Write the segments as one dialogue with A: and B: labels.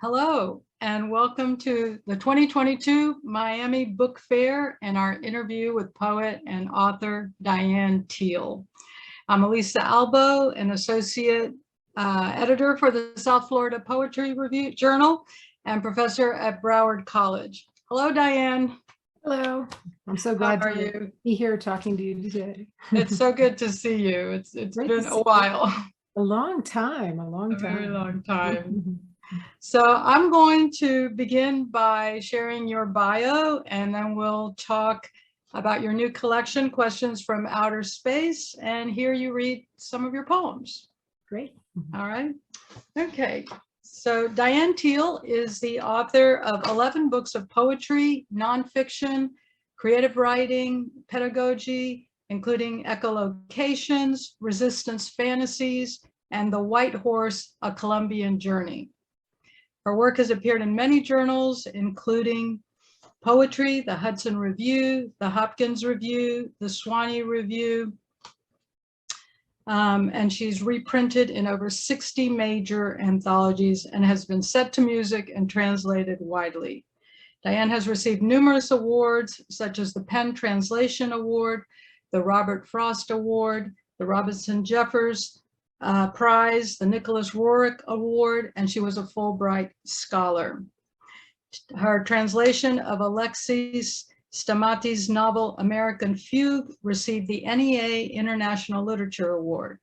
A: Hello, and welcome to the 2022 Miami Book Fair and our interview with poet and author Diane Thiel. I'm Elisa Albo, an associate editor for the South Florida Poetry Review Journal and professor at Broward College. Hello, Diane.
B: Hello. I'm so glad to be here talking to you today.
A: It's so good to see you. It's been a while.
B: A long time.
A: A very long time. So I'm going to begin by sharing your bio, and then we'll talk about your new collection, Questions from Outer Space, and hear you read some of your poems.
B: Great.
A: All right. Okay. So Diane Thiel is the author of 11 books of poetry, nonfiction, creative writing, pedagogy, including Echolocations, Resistance Fantasies, and The White Horse, A Colombian Journey. Her work has appeared in many journals, including Poetry, the Hudson Review, the Hopkins Review, the Swanee Review, and she's reprinted in over 60 major anthologies and has been set to music and translated widely. Diane has received numerous awards, such as the Penn Translation Award, the Robert Frost Award, the Robinson Jeffers Prize, the Nicholas Roerich Award, and she was a Fulbright Scholar. Her translation of Alexis Stamati's novel American Fugue received the NEA International Literature Award.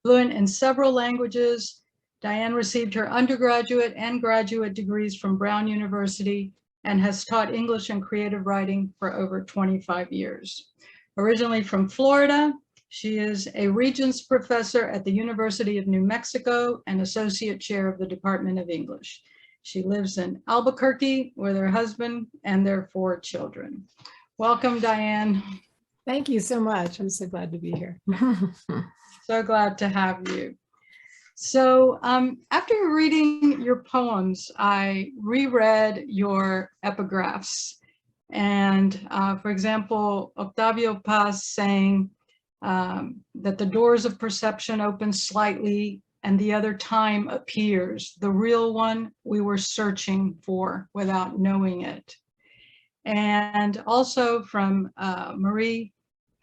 A: Fluent in several languages, Diane received her undergraduate and graduate degrees from Brown University and has taught English and creative writing for over 25 years. Originally from Florida, she is a Regents Professor at the University of New Mexico and Associate Chair of the Department of English. She lives in Albuquerque with her husband and their 4 children. Welcome, Diane.
B: Thank you so much. I'm so glad to be here.
A: So glad to have you. So after reading your poems, I reread your epigraphs. And for example, Octavio Paz saying, that the doors of perception open slightly and the other time appears, the real one we were searching for without knowing it. And also from Marie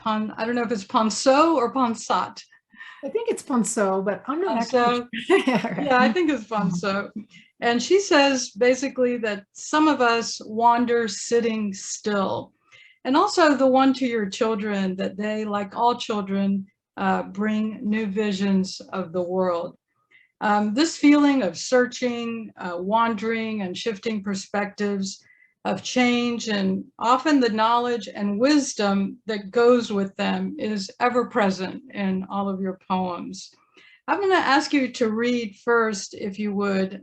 A: I don't know if it's Ponceau or Ponsat.
B: I think it's Ponceau, but I'm not
A: actually sure. Yeah, I think it's Ponceau. And she says basically that some of us wander sitting still. And also the one to your children, that they, like all children, bring new visions of the world. This feeling of searching, wandering, and shifting perspectives, of change, and often the knowledge and wisdom that goes with them is ever present in all of your poems. I'm going to ask you to read first, if you would,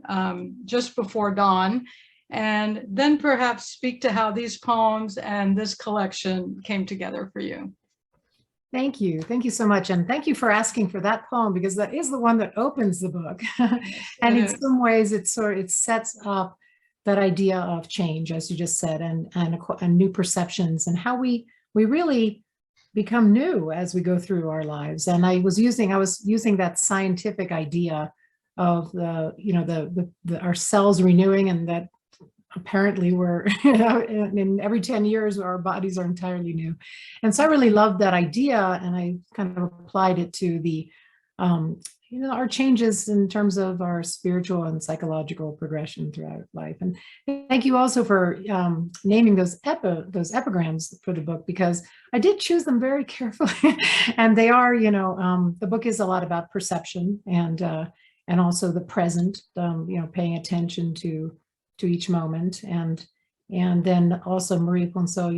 A: Just Before Dawn, and then perhaps speak to how these poems and this collection came together for you.
B: Thank you. Thank you so much. And thank you for asking for that poem, because that is the one that opens the book. And in some ways, it sets up that idea of change, as you just said, and new perceptions, and how we really become new as we go through our lives. And I was using that scientific idea of our cells renewing, and that apparently we're in every 10 years our bodies are entirely new. And so I really loved that idea, and I kind of applied it to the our changes in terms of our spiritual and psychological progression throughout life. And thank you also for naming those epigrams for the book, because I did choose them very carefully. And they are, the book is a lot about perception and also the present, paying attention to each moment, and then also Marie Ponceau,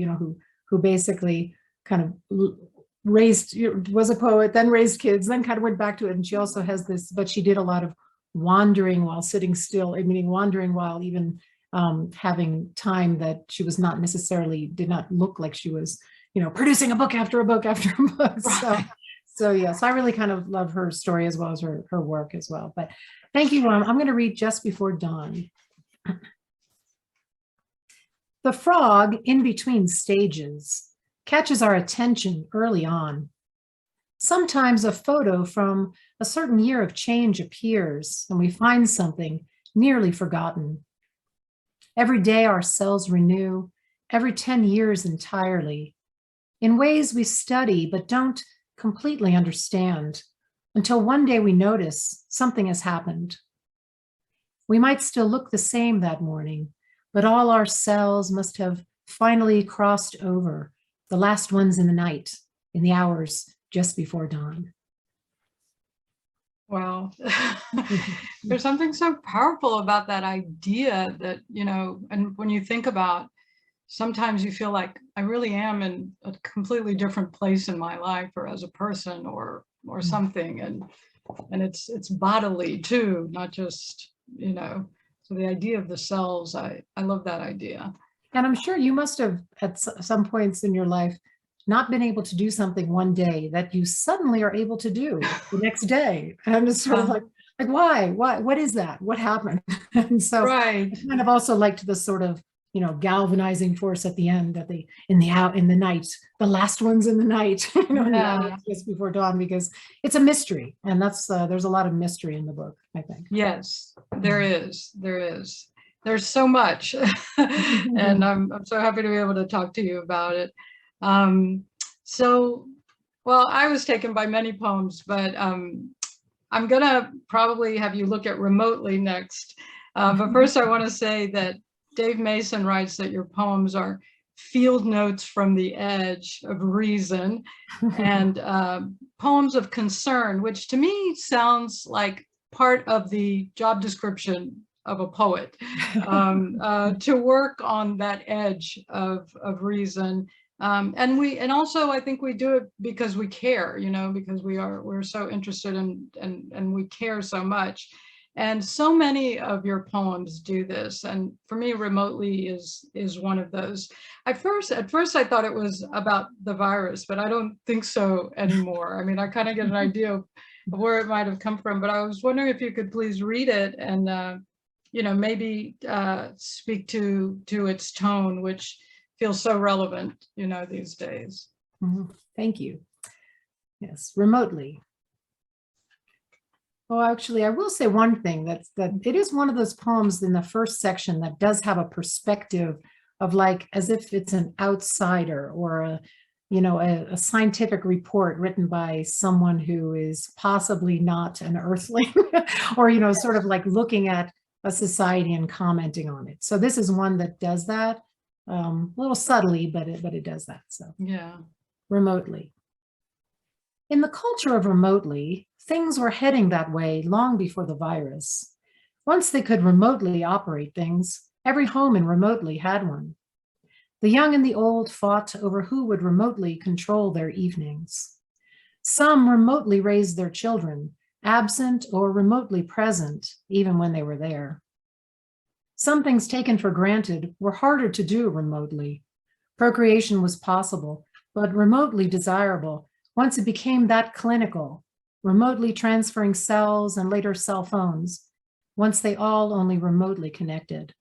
B: who basically kind of was a poet, then raised kids, then kind of went back to it. And she also has this, but she did a lot of wandering while sitting still, meaning wandering while even having time that she was not necessarily, did not look like she was, producing a book after a book after a book. So I really kind of love her story as well as her work as well. But thank you. I'm going to read Just Before Dawn. The frog in between stages catches our attention early on. Sometimes a photo from a certain year of change appears, and we find something nearly forgotten. Every day our cells renew, every 10 years entirely, in ways we study but don't completely understand, until one day we notice something has happened. We might still look the same that morning, but all our cells must have finally crossed over, the last ones in the night, in the hours just before dawn.
A: Wow. There's something so powerful about that idea that, and when you think about, sometimes you feel like I really am in a completely different place in my life or as a person or something. And it's bodily too, not just, so the idea of the cells, I love that idea.
B: And I'm sure you must have at some points in your life not been able to do something one day that you suddenly are able to do the next day. And it's sort of like why? What is that? What happened? And so
A: right.
B: I kind of also liked the sort of, galvanizing force at the end, in the night, the last ones in the night, in the hours just before dawn, because it's a mystery. And that's, there's a lot of mystery in the book, I think.
A: Yes, there is. There's so much. And I'm so happy to be able to talk to you about it. Well, I was taken by many poems, but I'm gonna probably have you look at Remotely next. But first I want to say that Dave Mason writes that your poems are field notes from the edge of reason and poems of concern, which to me sounds like part of the job description of a poet, to work on that edge of reason. And also I think we do it because we care, because we're so interested and we care so much. And so many of your poems do this. And for me, Remotely is one of those. At first I thought it was about the virus, but I don't think so anymore. I mean, I kind of get an idea of where it might have come from, but I was wondering if you could please read it and, maybe speak to its tone, which feels so relevant, these days.
B: Thank you. Yes, Remotely. Well, actually, I will say one thing, that it is one of those poems in the first section that does have a perspective of like, as if it's an outsider or a scientific report written by someone who is possibly not an earthling or, sort of like looking at a society and commenting on it. So this is one that does that a little subtly, but it does that. So
A: yeah.
B: Remotely. In the culture of remotely, things were heading that way long before the virus. Once they could remotely operate things, every home in remotely had one. The young and the old fought over who would remotely control their evenings. Some remotely raised their children, absent or remotely present, even when they were there. Some things taken for granted were harder to do remotely. Procreation was possible, but remotely desirable once it became that clinical, remotely transferring cells and later cell phones, once they all only remotely connected.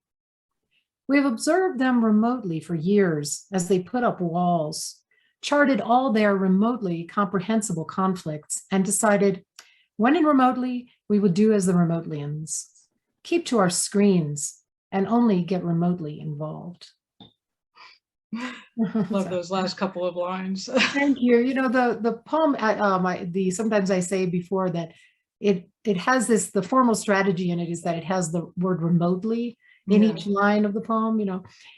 B: We have observed them remotely for years as they put up walls, charted all their remotely comprehensible conflicts, and decided, when in remotely, we would do as the Remotelians, keep to our screens, and only get remotely involved.
A: Love those last couple of lines.
B: Thank you. The poem, sometimes I say before that it has the formal strategy in it is that it has the word remotely in each line of the poem,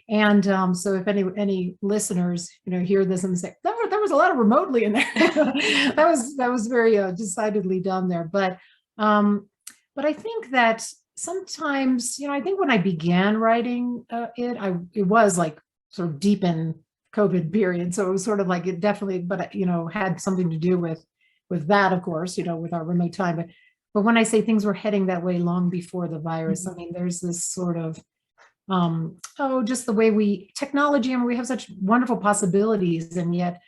B: and so if any listeners, hear this and say, there was a lot of remotely in there, that was very decidedly done there. But I think that sometimes, I think when I began writing it was like sort of deep in COVID period. So it was sort of like it definitely, but had something to do with that, of course, with our remote time. But when I say things were heading that way long before the virus, I mean, there's this sort of, just the way technology, we have such wonderful possibilities, and yet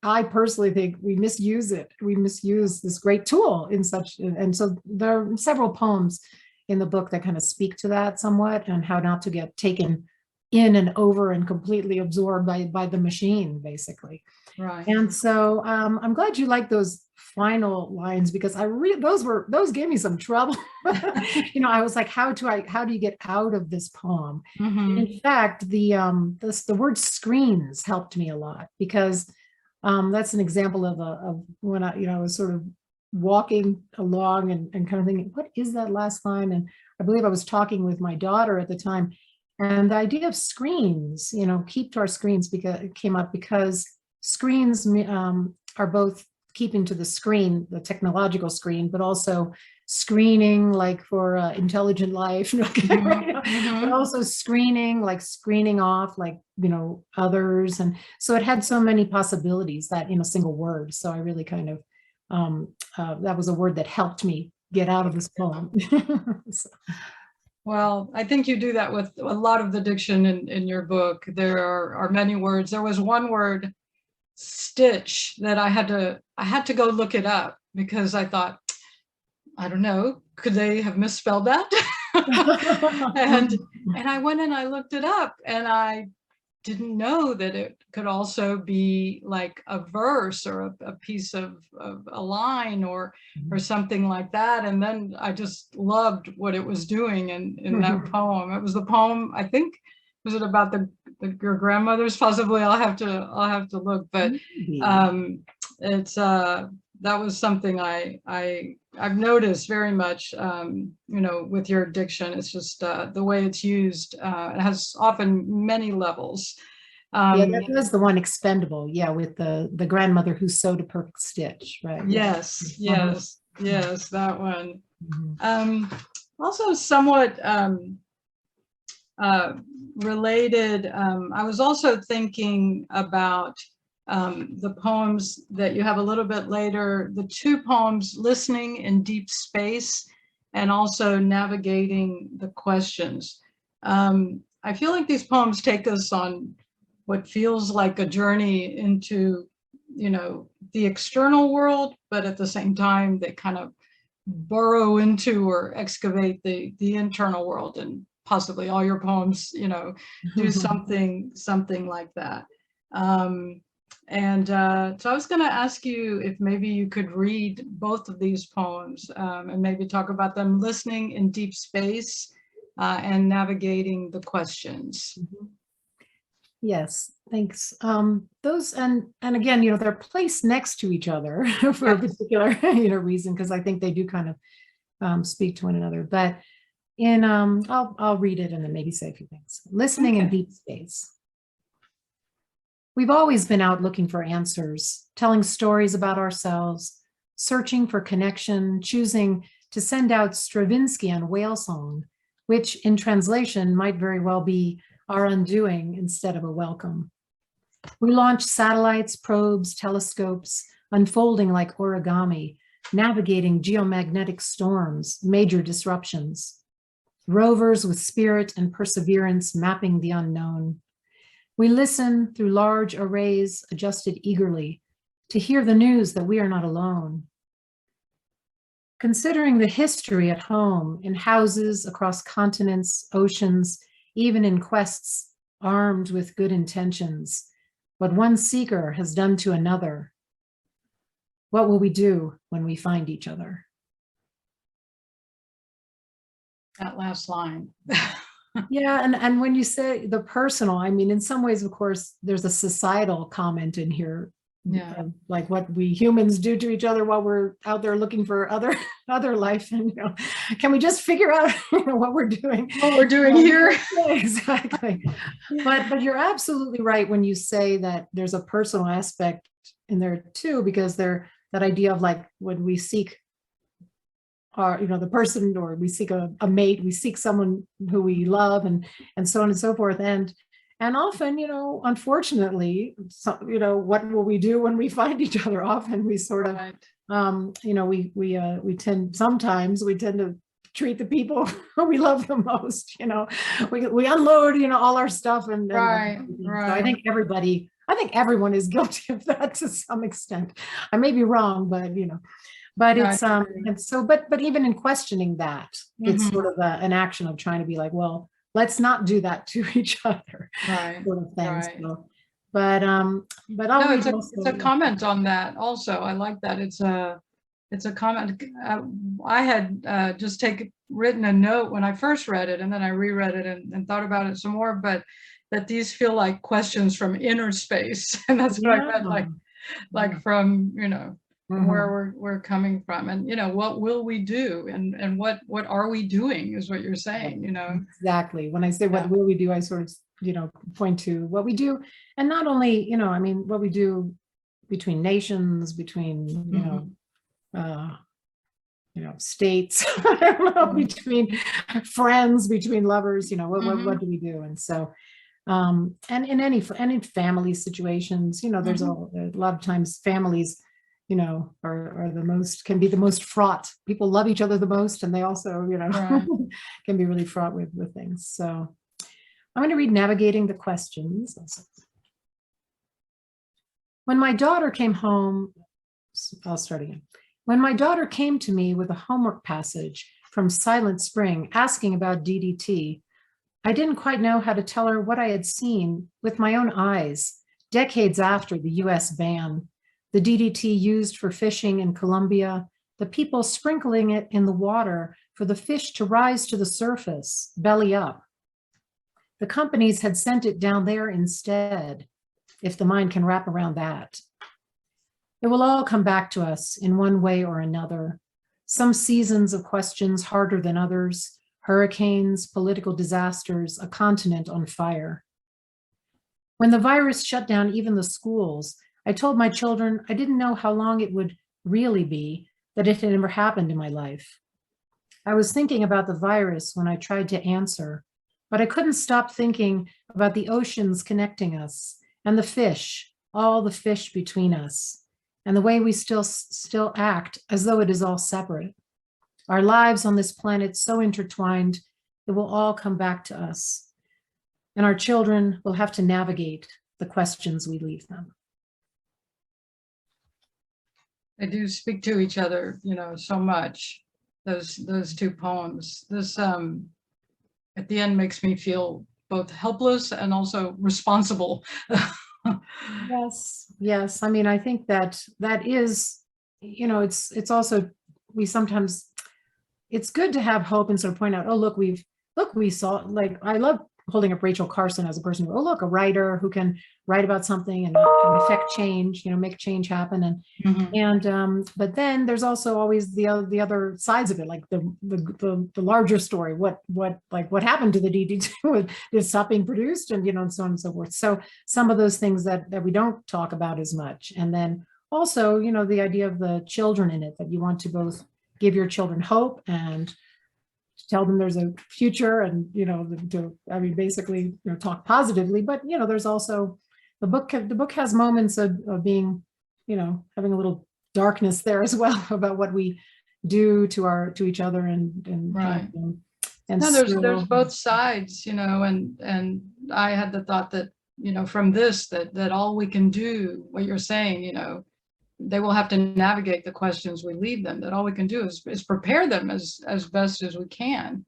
B: I personally think we misuse it. We misuse this great tool and so there are several poems in the book that kind of speak to that somewhat, and how not to get taken in and over and completely absorbed by the machine, basically.
A: Right.
B: And so I'm glad you like those final lines, because those gave me some trouble. I was like, how do you get out of this poem?
A: Mm-hmm.
B: In fact, the word screens helped me a lot, because that's an example of when I was sort of walking along and kind of thinking, what is that last line? And I believe I was talking with my daughter at the time, and the idea of screens, keep to our screens, because it came up because screens are both keeping to the screen, the technological screen, but also screening, like for intelligent life, but also screening, like screening off, like, others. And so it had so many possibilities, that in a single word. So I really kind of, that was a word that helped me get out of this poem. So.
A: Well, I think you do that with a lot of the diction in your book. There are many words. There was one word, stitch, that I had to go look it up, because I thought, I don't know, could they have misspelled that? and I went and I looked it up, and I didn't know that it could also be like a verse, or a piece of a line, or something like that. And then I just loved what it was doing in that poem. It was the poem, I think, was it about your grandmother's? Possibly. I'll have to look, but it's that was something I've noticed very much, with your diction. It's just the way it's used. It has often many levels.
B: Yeah, that was the one, expendable. Yeah, with the grandmother who sewed a perfect stitch, right?
A: Yes, yes, yes, that one. Also somewhat related, I was also thinking about the poems that you have a little bit later, the two poems, Listening in Deep Space and also Navigating the Questions. I feel like these poems take us on what feels like a journey into, the external world, but at the same time, they kind of burrow into or excavate the internal world, and possibly all your poems, do something like that. So I was going to ask you if maybe you could read both of these poems, and maybe talk about them, Listening in Deep Space and Navigating the Questions.
B: Yes, thanks. Those, and again, they're placed next to each other for a particular, reason, because I think they do kind of speak to one another. But I'll read it and then maybe say a few things. Listening in Deep Space. We've always been out looking for answers, telling stories about ourselves, searching for connection, choosing to send out Stravinsky whale song, which in translation might very well be our undoing instead of a welcome. We launch satellites, probes, telescopes, unfolding like origami, navigating geomagnetic storms, major disruptions. Rovers with spirit and perseverance mapping the unknown. We listen through large arrays adjusted eagerly to hear the news that we are not alone. Considering the history at home, in houses across continents, oceans, even in quests armed with good intentions, what one seeker has done to another. What will we do when we find each other?
A: That last line.
B: Yeah, and when you say the personal, I mean, in some ways, of course, there's a societal comment in here, like what we humans do to each other while we're out there looking for other life, and can we just figure out what we're doing?
A: What we're doing here.
B: Yeah, exactly. But you're absolutely right when you say that there's a personal aspect in there too, because that idea of like when we seek our, the person, or we seek a mate, we seek someone who we love, and so on and so forth. And often, unfortunately, what will we do when we find each other? Often we sort of, we tend to treat the people who we love the most, we unload, all our stuff. And
A: right.
B: So I think everyone is guilty of that to some extent. I may be wrong, but it's and so but even in questioning that, it's sort of an action of trying to be like, well, let's not do that to each other,
A: Right.
B: sort of thing.
A: Right.
B: So, but I'll
A: No,
B: read
A: it's a comment on that also. I like that. It's a comment. I had just written a note when I first read it, and then I reread it and thought about it some more, but that these feel like questions from inner space. And that's what I meant, like from, from where we're coming from, and, what will we do? And what are we doing is what you're saying,
B: Exactly. When I say what will we do, I sort of, point to what we do. And not only, I mean, what we do between nations, between, states, I don't know, between friends, between lovers, what do we do? And so, and in any family situations, there's a lot of times families, are can be the most fraught. People love each other the most, and they also, can be really fraught with things. So I'm going to read Navigating the Questions. When my daughter came home, I'll start again. When my daughter came to me with a homework passage from Silent Spring asking about DDT, I didn't quite know how to tell her what I had seen with my own eyes, decades after the US ban, the DDT used for fishing in Colombia, the people sprinkling it in the water for the fish to rise to the surface, belly up. The companies had sent it down there instead, if the mind can wrap around that. It will all come back to us in one way or another. Some seasons of questions harder than others, hurricanes, political disasters, a continent on fire. When the virus shut down even the schools, I told my children I didn't know how long it would really be, that it had never happened in my life. I was thinking about the virus when I tried to answer, but I couldn't stop thinking about the oceans connecting us and the fish, all the fish between us, and the way we still act as though it is all separate. Our lives on this planet so intertwined, it will all come back to us. And our children will have to navigate the questions we leave them.
A: They do speak to each other, so much. Those two poems. This at the end makes me feel both helpless and also responsible.
B: Yes. I mean, I think that is, it's also, it's good to have hope and sort of point out, oh, look, we saw, like, I love holding up Rachel Carson as a person who, oh, look, a writer who can write about something and affect change, make change happen. And but then there's also always the other sides of it, like the larger story. What happened to the DDT? Did it stop being produced? And and so on and so forth. So some of those things that we don't talk about as much. And then also, the idea of the children in it, that you want to both give your children hope and tell them there's a future, and basically talk positively. But there's also the book has moments of being having a little darkness there as well about what we do to each other and
A: right.
B: And
A: no, there's both sides, and I had the thought that from this that all we can do, what you're saying, they will have to navigate the questions we leave them, that all we can do is prepare them as best as we can.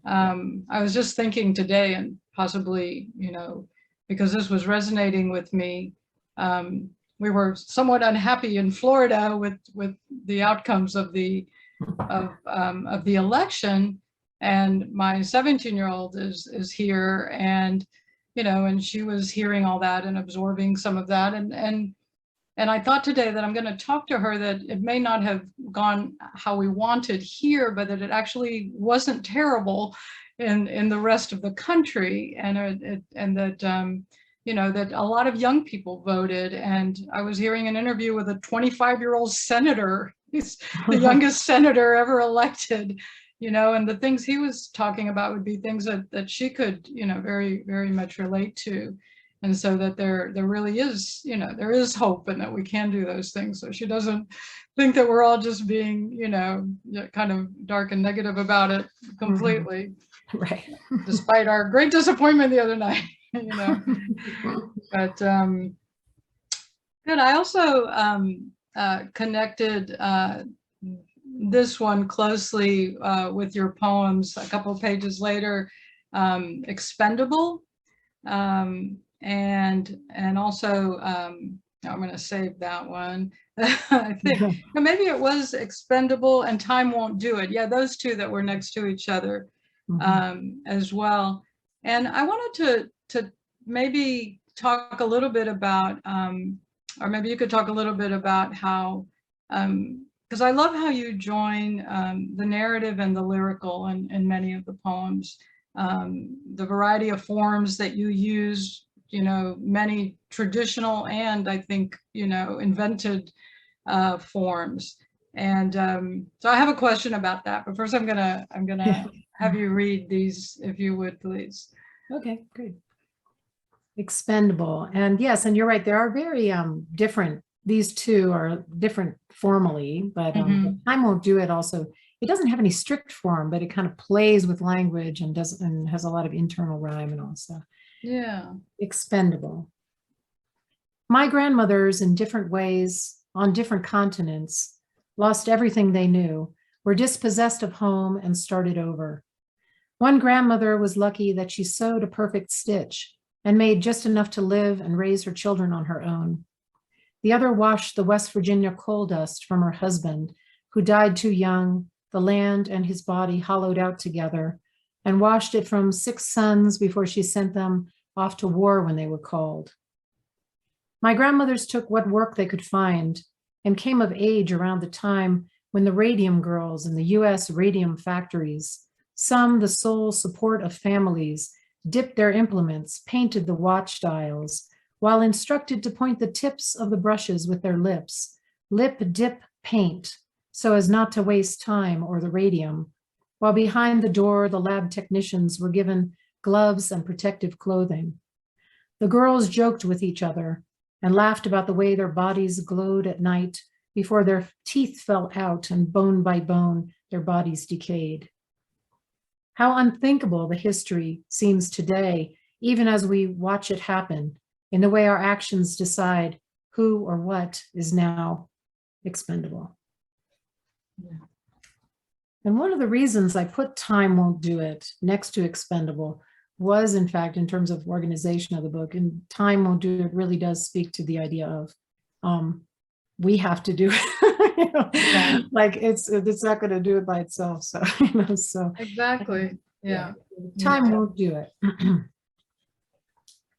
A: I was just thinking today, and possibly, because this was resonating with me, we were somewhat unhappy in Florida with the outcomes of the election, and my 17-year-old is here, and and she was hearing all that and absorbing some of that, and I thought today that I'm going to talk to her that it may not have gone how we wanted here, but that it actually wasn't terrible in the rest of the country, and that that a lot of young people voted. And I was hearing an interview with a 25-year-old senator. He's the youngest senator ever elected, and the things he was talking about would be things that she could, very, very much relate to. And so that there really is, there is hope, and that we can do those things. So she doesn't think that we're all just being, kind of dark and negative about it completely.
B: Right.
A: Despite our great disappointment the other night, But good. I also connected this one closely with your poems a couple of pages later. expendable, and also, I'm going to save that one. I think maybe it was expendable and time won't do it. Yeah, those two that were next to each other as well. And I wanted to maybe talk a little bit about, or maybe you could talk a little bit about how, because I love how you join the narrative and the lyrical in many of the poems, the variety of forms that you use, many traditional and I think, invented forms. And so I have a question about that, but first I'm gonna have you read these, if you would, please.
B: Okay, great. Expendable. And yes, and you're right, there are very different, these two are different formally, but time won't do it also. It doesn't have any strict form, but it kind of plays with language and has a lot of internal rhyme and all stuff.
A: Yeah.
B: Expendable. My grandmothers, in different ways, on different continents, lost everything they knew, were dispossessed of home and started over. One grandmother was lucky that she sewed a perfect stitch and made just enough to live and raise her children on her own. The other washed the West Virginia coal dust from her husband, who died too young, the land and his body hollowed out together, and washed it from 6 sons before she sent them off to war when they were called. My grandmothers took what work they could find and came of age around the time when the radium girls in the US radium factories, some the sole support of families, dipped their implements, painted the watch dials, while instructed to point the tips of the brushes with their lips, lip dip paint, so as not to waste time or the radium, while behind the door the lab technicians were given gloves and protective clothing. The girls joked with each other and laughed about the way their bodies glowed at night before their teeth fell out and bone by bone their bodies decayed. How unthinkable the history seems today, even as we watch it happen, in the way our actions decide who or what is now expendable.
A: Yeah.
B: And one of the reasons I put time won't do it next to expendable was, in fact, in terms of organization of the book, and time won't do it really does speak to the idea of we have to do it. Like it's not going to do it by itself. So, so
A: exactly. Yeah.
B: Time won't do it.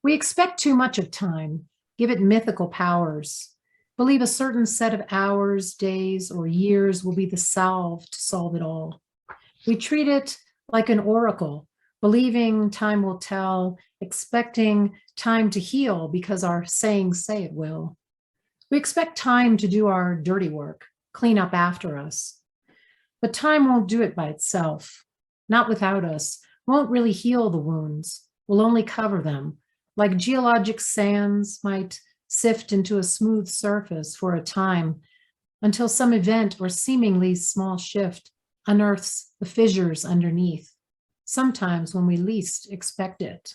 B: We expect too much of time, give it mythical powers, believe a certain set of hours, days, or years will be the salve to solve it all. We treat it like an oracle, believing time will tell, expecting time to heal because our sayings say it will. We expect time to do our dirty work, clean up after us. But time won't do it by itself, not without us, won't really heal the wounds, will only cover them, like geologic sands might sift into a smooth surface for a time until some event or seemingly small shift unearths the fissures underneath, sometimes when we least expect it.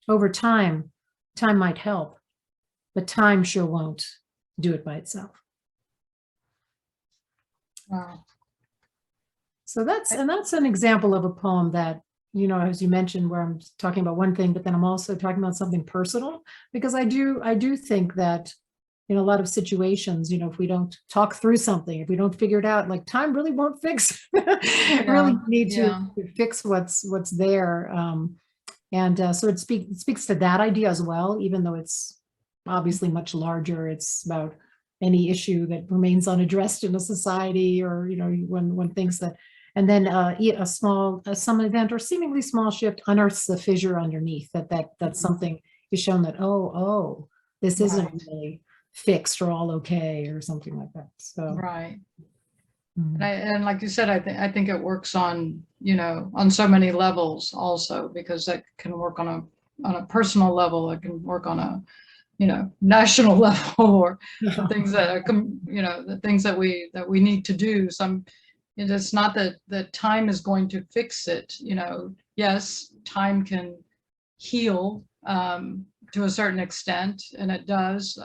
B: Over time, time might help, but time sure won't do it by itself.
A: Wow.
B: So that's an example of a poem that, as you mentioned, where I'm talking about one thing, but then I'm also talking about something personal, because I do think that in a lot of situations, if we don't talk through something, if we don't figure it out, like time really won't fix, really need to fix what's there. So it speaks to that idea as well, even though it's obviously much larger. It's about any issue that remains unaddressed in a society, or, when things that, and then some event or seemingly small shift unearths the fissure underneath, that's something is shown that, oh, this isn't really fixed or all okay or something like that. So
A: right. And like you said, I think it works on, on so many levels also, because that can work on a personal level. It can work on a, national level, or the things that are, the things that we need to do. It's not that time is going to fix it. Yes, time can heal to a certain extent, and it does.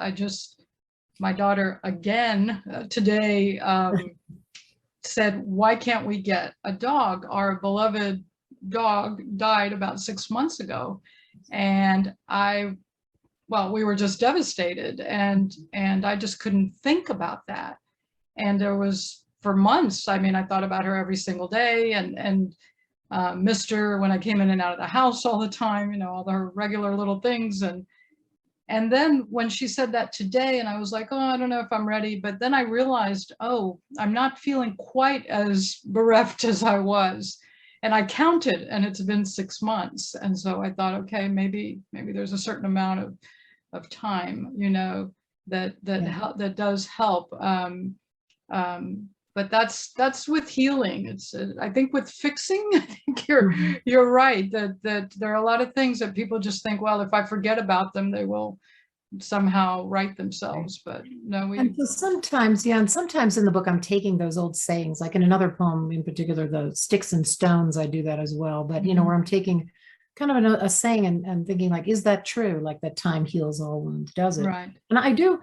A: My daughter again today said, why can't we get a dog? Our beloved dog died about 6 months ago, and we were just devastated, and I just couldn't think about that. And there was, for months, I mean, I thought about her every single day, and missed her when I came in and out of the house all the time, all her regular little things. And then when she said that today, and I was like, oh, I don't know if I'm ready. But then I realized, oh, I'm not feeling quite as bereft as I was. And I counted, and it's been 6 months. And so I thought, okay, maybe there's a certain amount of time, that does help. But that's with healing. It's I think with fixing, I think you're right that there are a lot of things that people just think, well, if I forget about them, they will somehow right themselves. But no,
B: and so sometimes, and sometimes in the book, I'm taking those old sayings, like in another poem in particular, the Sticks and Stones, I do that as well. But, where I'm taking kind of a saying and thinking, like, is that true? Like that time heals all wounds, does it?
A: Right.
B: And I do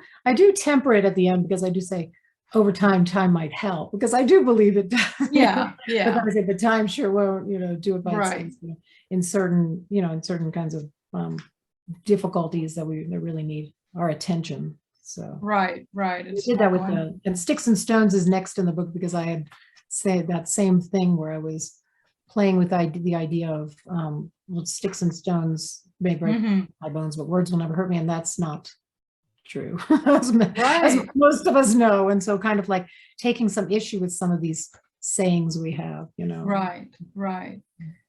B: temper it at the end, because I do say, over time might help, because I do believe it does.
A: Yeah.
B: But I say the time sure won't, do it by
A: Right.
B: itself, in certain, in certain kinds of difficulties that really need our attention. So
A: right.
B: I did that with and Sticks and Stones is next in the book, because I had said that same thing where I was playing with the idea of well, sticks and stones may break my bones, but words will never hurt me, and that's not true, as most of us know. And so kind of like taking some issue with some of these sayings we have,
A: Right.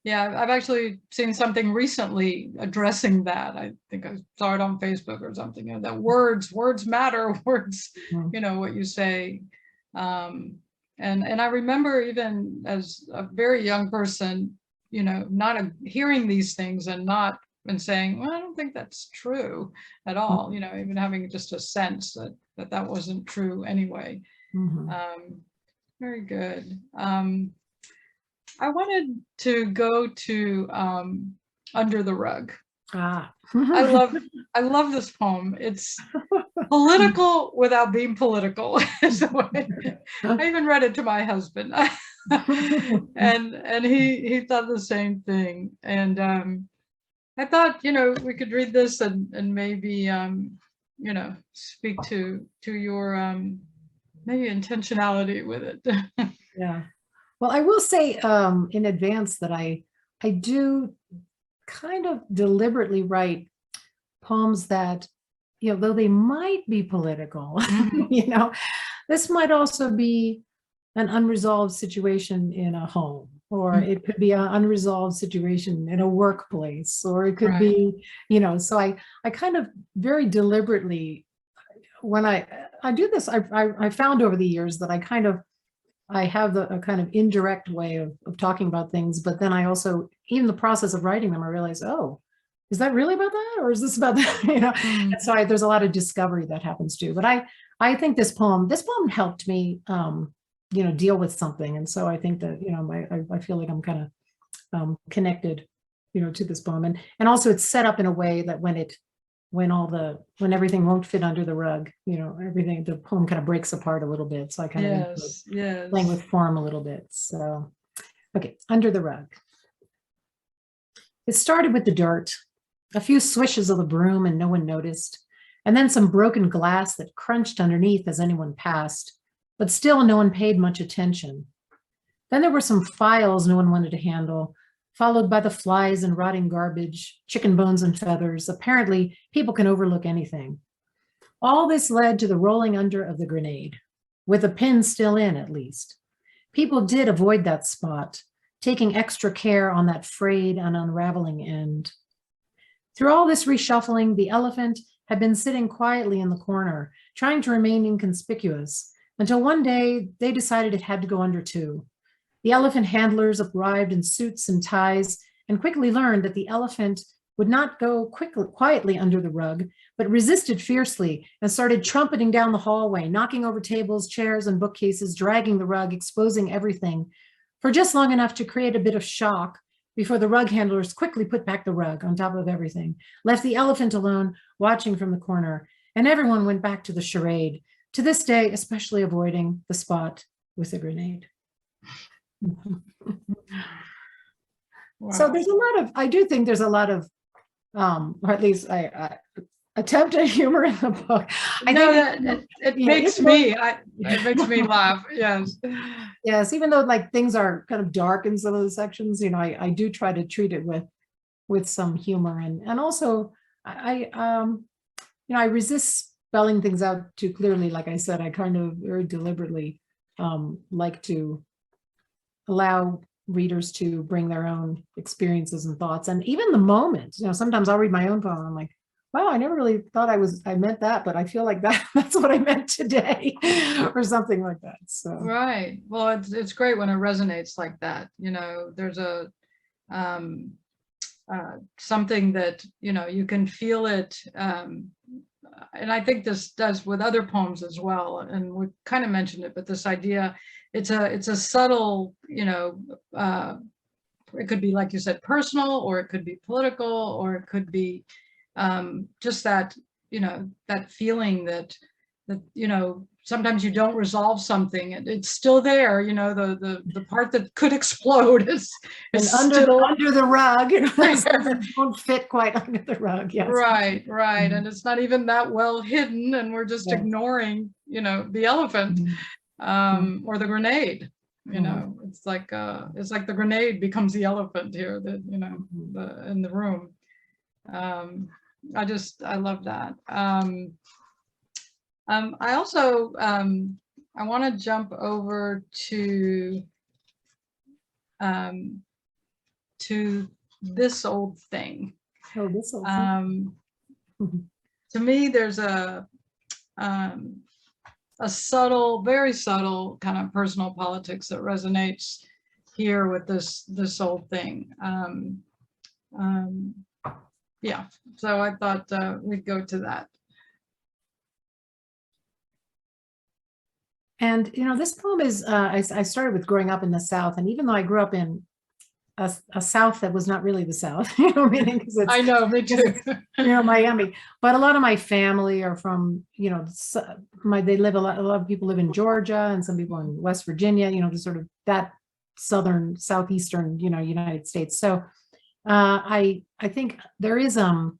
A: Yeah, I've actually seen something recently addressing that. I think I saw it on Facebook or something, that words matter, words, what you say. And I remember, even as a very young person, not hearing these things and saying, well, I don't think that's true at all, even having just a sense that wasn't true anyway. Very good. I wanted to go to Under the Rug. I love this poem. It's political without being political. I even read it to my husband, and he thought the same thing. And I thought, we could read this and maybe speak to your maybe intentionality with it.
B: Yeah. Well, I will say in advance that I do kind of deliberately write poems that, though they might be political, this might also be an unresolved situation in a home, or it could be an unresolved situation in a workplace, or it could be, so I kind of very deliberately, when I do this, I found over the years that I have a kind of indirect way of talking about things, but then I also, even the process of writing them, I realize, oh, is that really about that? Or is this about that? And so there's a lot of discovery that happens too. But I think this poem helped me, deal with something. And so I think that, I feel like I'm kind of connected, to this poem. And also it's set up in a way that when everything won't fit under the rug, the poem kind of breaks apart a little bit. So I kind of playing with form a little bit. So, okay, Under the Rug. It started with the dirt, a few swishes of the broom and no one noticed, and then some broken glass that crunched underneath as anyone passed, but still no one paid much attention. Then there were some files no one wanted to handle, followed by the flies and rotting garbage, chicken bones and feathers. Apparently, people can overlook anything. All this led to the rolling under of the grenade, with a pin still in, at least. People did avoid that spot, taking extra care on that frayed and unraveling end. Through all this reshuffling, the elephant had been sitting quietly in the corner, trying to remain inconspicuous, until one day they decided it had to go under too. The elephant handlers arrived in suits and ties and quickly learned that the elephant would not go quietly under the rug, but resisted fiercely and started trumpeting down the hallway, knocking over tables, chairs, and bookcases, dragging the rug, exposing everything, for just long enough to create a bit of shock before the rug handlers quickly put back the rug on top of everything, left the elephant alone, watching from the corner, and everyone went back to the charade, to this day especially avoiding the spot with the grenade. So
A: Wow.
B: there's a lot of, I do think there's a lot of, or at least I attempt at humor in the book. I
A: No,
B: think
A: that it
B: you know,
A: makes
B: even though-
A: me, it makes me laugh. Yes.
B: yes, even though like things are kind of dark in some of the sections, you know, I do try to treat it with some humor, and also you know, I resist spelling things out too clearly. Like I said, I kind of very deliberately like to allow readers to bring their own experiences and thoughts, and even the moment. You know, sometimes I'll read my own poem. I'm like, wow, I never really thought I meant that, but I feel like that's what I meant today, or something like that. So
A: Right. Well, it's great when it resonates like that. You know, there's a um, something that, you know, you can feel it. And I think this does with other poems as well. And we kind of mentioned it, but this idea, it's a subtle, you know, it could be, like you said, personal, or it could be political, or it could be just that, you know, that feeling that, you know, sometimes you don't resolve something, it's still there, you know, the part that could explode is still
B: under the rug, you know, it won't fit quite under the rug. Yes.
A: right, right. And it's not even that well hidden, and we're just ignoring, you know, the elephant or the grenade. You know, it's like the grenade becomes the elephant here, that, you know, in the room. I love that. I also I want to jump over to This Old Thing.
B: Oh, this old thing.
A: To me, there's a subtle, very subtle kind of personal politics that resonates here with this old thing. Yeah, so I thought we'd go to that.
B: And, you know, this poem is, I started with growing up in the South. And even though I grew up in a South that was not really the South, you know, meaning because it's,
A: I know, me too.
B: you know, Miami, but a lot of my family are from, you know, they live a lot of people live in Georgia, and some people in West Virginia, you know, just sort of that southern, southeastern, you know, United States. So I think there is a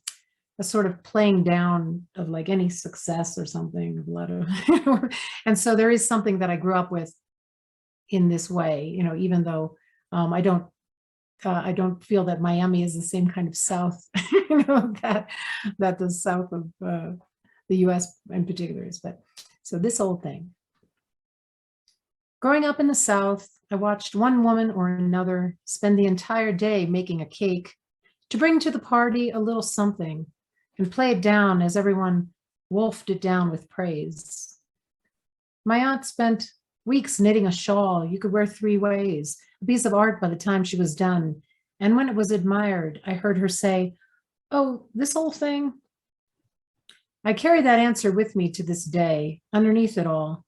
B: sort of playing down of like any success or something, a lot of, and so there is something that I grew up with in this way, you know, even though I don't feel that Miami is the same kind of South, you know, that the South of the US in particular is. But so This Old Thing. Growing up in the South, I watched one woman or another spend the entire day making a cake to bring to the party a little something and play it down as everyone wolfed it down with praise. My aunt spent weeks knitting a shawl you could wear 3 ways, a piece of art by the time she was done. And when it was admired, I heard her say, "Oh, this old thing?" I carry that answer with me to this day, underneath it all,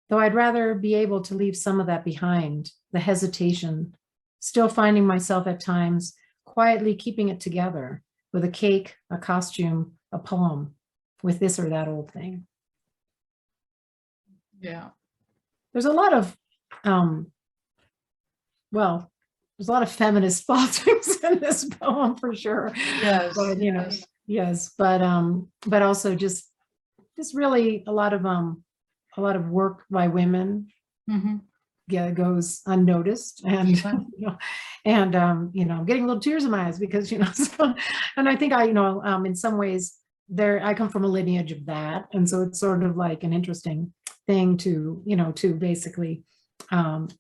B: though I'd rather be able to leave some of that behind, the hesitation, still finding myself at times quietly keeping it together with a cake, a costume, a poem, with this or that old thing.
A: Yeah.
B: There's a lot of, well, there's a lot of feminist politics in this poem for sure.
A: Yes.
B: But, you know, yes, but also just really a lot of work by women. Yeah, goes unnoticed, and you know, and you know, I'm getting a little tears in my eyes because, you know, so, and I think you know, in some ways I come from a lineage of that, and so it's sort of like an interesting thing to, you know, to basically kind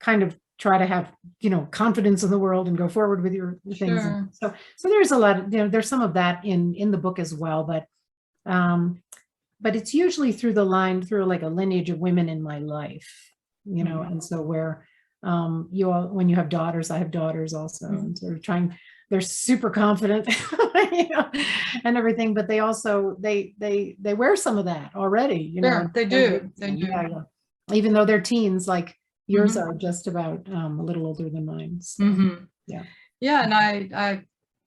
B: of try to have, you know, confidence in the world and go forward with your things.
A: Sure.
B: So there's a lot of, you know, there's some of that in the book as well, but it's usually through like a lineage of women in my life, you know, and so where when you have daughters, I have daughters also, and sort of trying, they're super confident, you know, and everything, but they also, they wear some of that already, you know.
A: Yeah, they do.
B: Yeah. Even though they're teens, like yours are just about a little older than mine. So, yeah. Yeah,
A: and I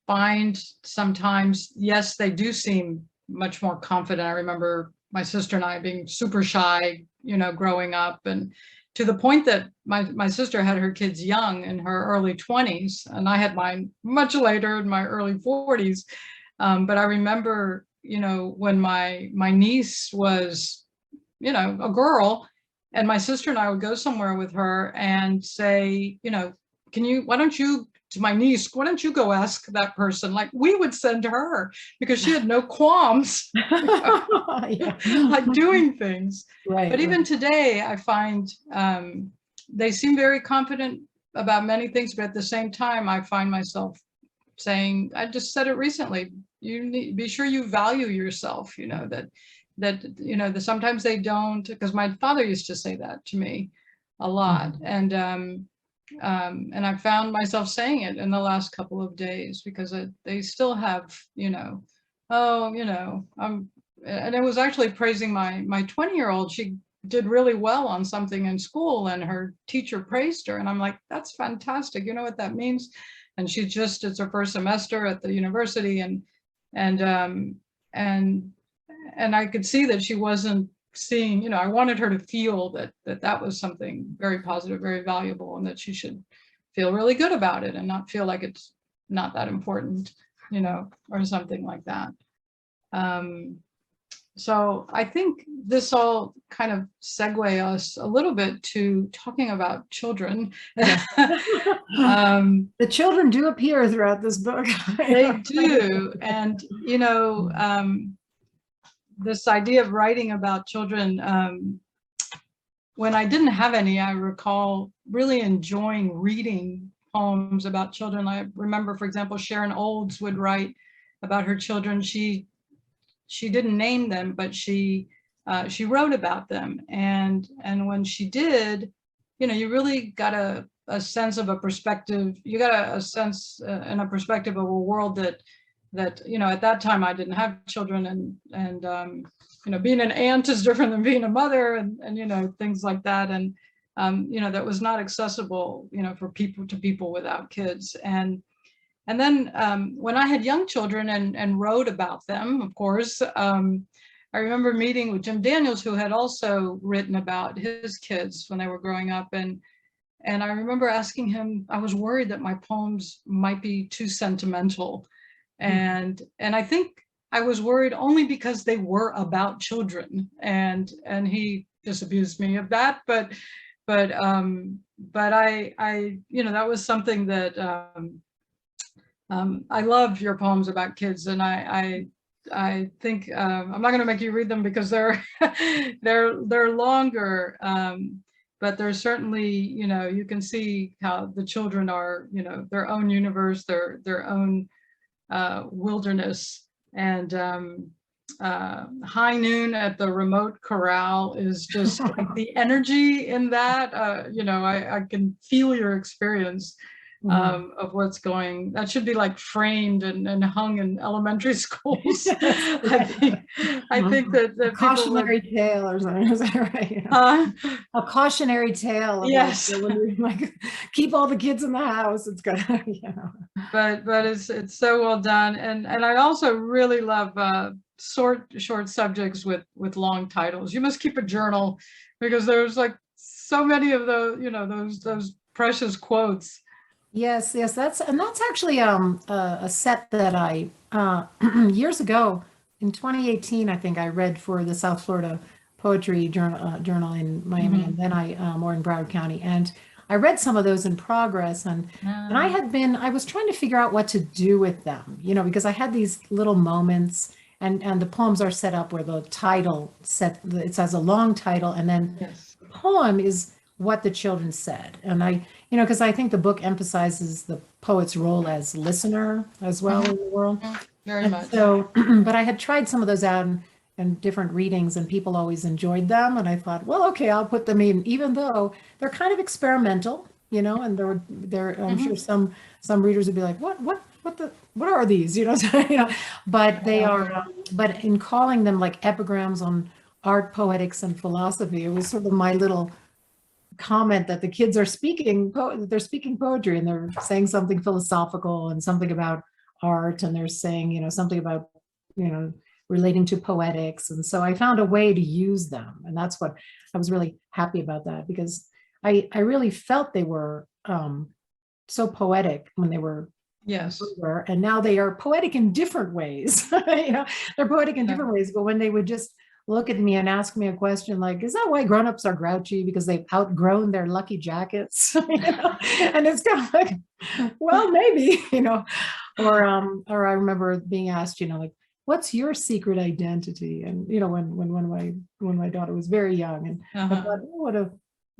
A: find sometimes, yes, they do seem much more confident. I remember my sister and I being super shy, growing up, and to the point that my sister had her kids young in her early 20s, and I had mine much later in my early 40s. But I remember, when my niece was, a girl, and my sister and I would go somewhere with her and say, why don't you, to my niece, why don't you go ask that person? Like, we would send her because she had no qualms like doing things.
B: Right.
A: But even today, I find they seem very confident about many things, but at the same time, I find myself saying, I just said it recently, you need be sure you value yourself, that sometimes they don't, because my father used to say that to me a lot. And I found myself saying it in the last couple of days, because they still have, and it was actually praising my 20-year-old. She did really well on something in school, and her teacher praised her, and I'm like, that's fantastic. You know what that means? And it's her first semester at the university, and I could see that she wasn't seeing, I wanted her to feel that was something very positive, very valuable, and that she should feel really good about it and not feel like it's not that important, or something like that. So I think this all kind of segue us a little bit to talking about children.
B: The children do appear throughout this book.
A: They do. And, this idea of writing about children, when I didn't have any, I recall really enjoying reading poems about children. I remember, for example, Sharon Olds would write about her children. She didn't name them, but she wrote about them. And when she did, you really got a sense of a perspective. You got a sense and a perspective of a world that at that time I didn't have children, and being an aunt is different than being a mother, and things like that. And that was not accessible, for people without kids. And then when I had young children and wrote about them, of course, I remember meeting with Jim Daniels, who had also written about his kids when they were growing up. And I remember asking him, I was worried that my poems might be too sentimental. And I think I was worried only because they were about children, and he disabused me of that. But I that was something that I love your poems about kids, and I think I'm not going to make you read them because they're they're longer, but there's certainly, you can see how the children are, their own universe, their own wilderness. And High Noon at the Remote Corral is just like the energy in that. I can feel your experience of what's going. That should be like framed and hung in elementary schools. I think that
B: a cautionary tale or something. Is that right? A cautionary tale.
A: Yes.
B: Like, keep all the kids in the house. It's good.
A: But it's so well done, and I also really love short subjects with long titles. You must keep a journal, because there's like so many of those precious quotes.
B: Yes, that's actually a set that I years ago in 2018, I think I read for the South Florida Poetry Journal in Miami, and then or in Broward County, and I read some of those in progress, and I was trying to figure out what to do with them, because I had these little moments, and the poems are set up where the title it says a long title, and then the poem is what the children said. And because I think the book emphasizes the poet's role as listener as well in the world.
A: Very much.
B: So, but I had tried some of those out in different readings, and people always enjoyed them. And I thought, well, okay, I'll put them in, even though they're kind of experimental, and I'm sure some readers would be like, what are these? But they are, but in calling them like epigrams on art, poetics, and philosophy, it was sort of my little comment that the kids are speaking poetry, and they're saying something philosophical and something about art, and they're saying something about relating to poetics. And so I found a way to use them. And that's what I was really happy about that, because I really felt they were so poetic when they were
A: Yes.
B: younger, and now they are poetic in different ways. You know, they're poetic in different ways, but when they would just look at me and ask me a question like, is that why grown-ups are grouchy because they've outgrown their lucky jackets? You know? And it's kind of like, well, maybe, you know, or I remember being asked, you know, like, what's your secret identity? And, you know, when my daughter was very young, and I thought, oh,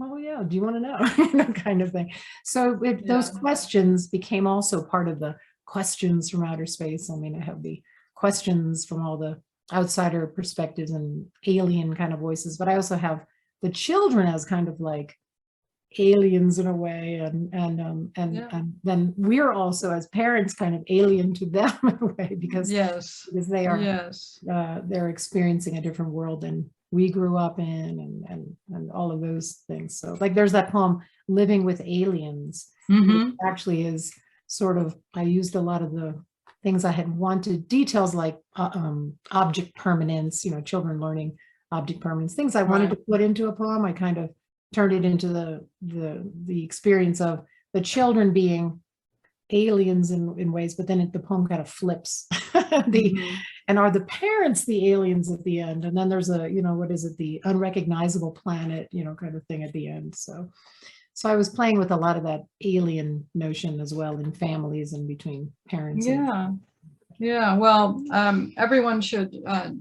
B: well, yeah, do you want to know? You know, kind of thing. So those questions became also part of the questions from outer space. I mean, I have the questions from all the outsider perspectives and alien kind of voices, but I also have the children as kind of like aliens in a way, and then we're also as parents kind of alien to them in a way, because they are they're experiencing a different world than we grew up in, and all of those things. So like there's that poem Living with Aliens, which actually is sort of, I used a lot of the things I had wanted, details like object permanence, you know, children learning object permanence, things I wanted to put into a poem. I kind of turned it into the experience of the children being aliens in ways, but then the poem kind of flips. And are the parents the aliens at the end? And then there's a, you know, what is it, the unrecognizable planet, you know, kind of thing at the end. So I was playing with a lot of that alien notion as well in families and between parents.
A: Yeah, well, everyone should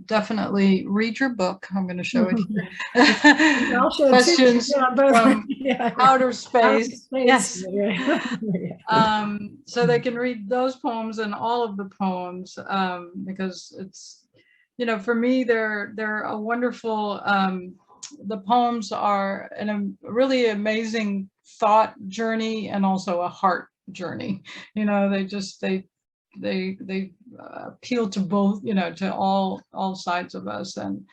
A: definitely read your book. I'm going to show it here. Questions from outer space. Yes. So they can read those poems and all of the poems, because it's, you know, for me, they're a wonderful, the poems are a really amazing thought journey and also a heart journey. You know, they appeal to both, you know, to all sides of us. And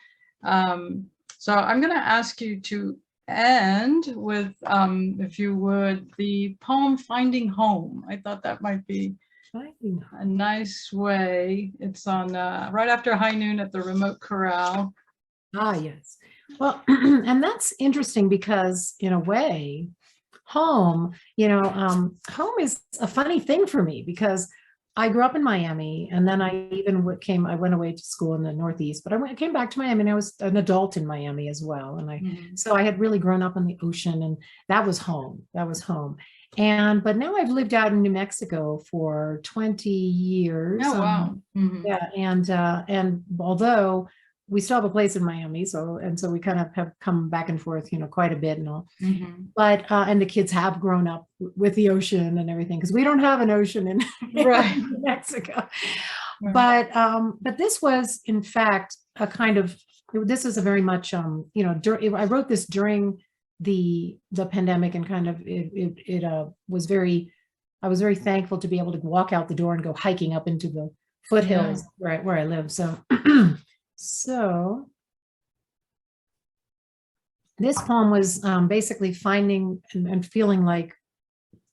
A: so I'm going to ask you to end with, if you would, the poem Finding Home. I thought that might be a nice way. It's on right after high noon at the remote corral.
B: Yes. Well, and that's interesting because in a way, home, you know, home is a funny thing for me, because I grew up in Miami, and then I went away to school in the Northeast, but I came back to Miami, and I was an adult in Miami as well. And so I had really grown up on the ocean, and that was home. But now I've lived out in New Mexico for 20 years.
A: Oh, wow.
B: Yeah. And although we still have a place in Miami, so we kind of have come back and forth, you know, quite a bit and all. But and the kids have grown up with the ocean and everything, because we don't have an ocean in New Mexico. But this was, in fact, a kind of, this is a very much, you know, I wrote this during the pandemic, and kind of I was very thankful to be able to walk out the door and go hiking up into the foothills where I live. So this poem was basically finding and feeling like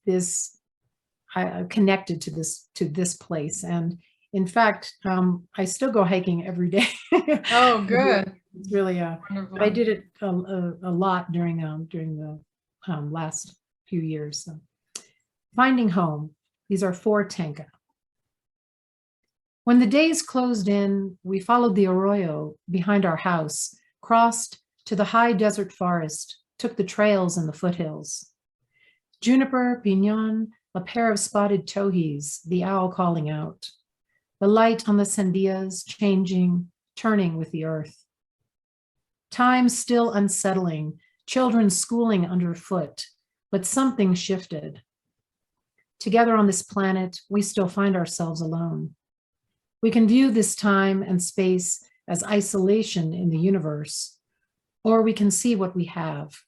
B: this, connected to this place. And in fact, I still go hiking every day.
A: Oh, good.
B: It's really but I did it a lot during the last few years. So. Finding Home. These are for Tenka. When the days closed in, we followed the arroyo behind our house, crossed to the high desert forest, took the trails in the foothills. Juniper, pinon, a pair of spotted towhees, the owl calling out. The light on the sandias changing, turning with the earth. Time still unsettling, children schooling underfoot, but something shifted. Together on this planet, we still find ourselves alone. We can view this time and space as isolation in the universe, or we can see what we have,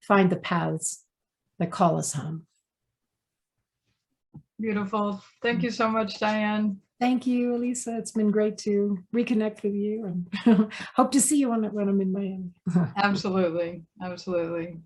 B: find the paths that call us home.
A: Beautiful. Thank you so much, Diane.
B: Thank you, Elisa. It's been great to reconnect with you, and hope to see you when I'm in Miami.
A: Absolutely. Absolutely.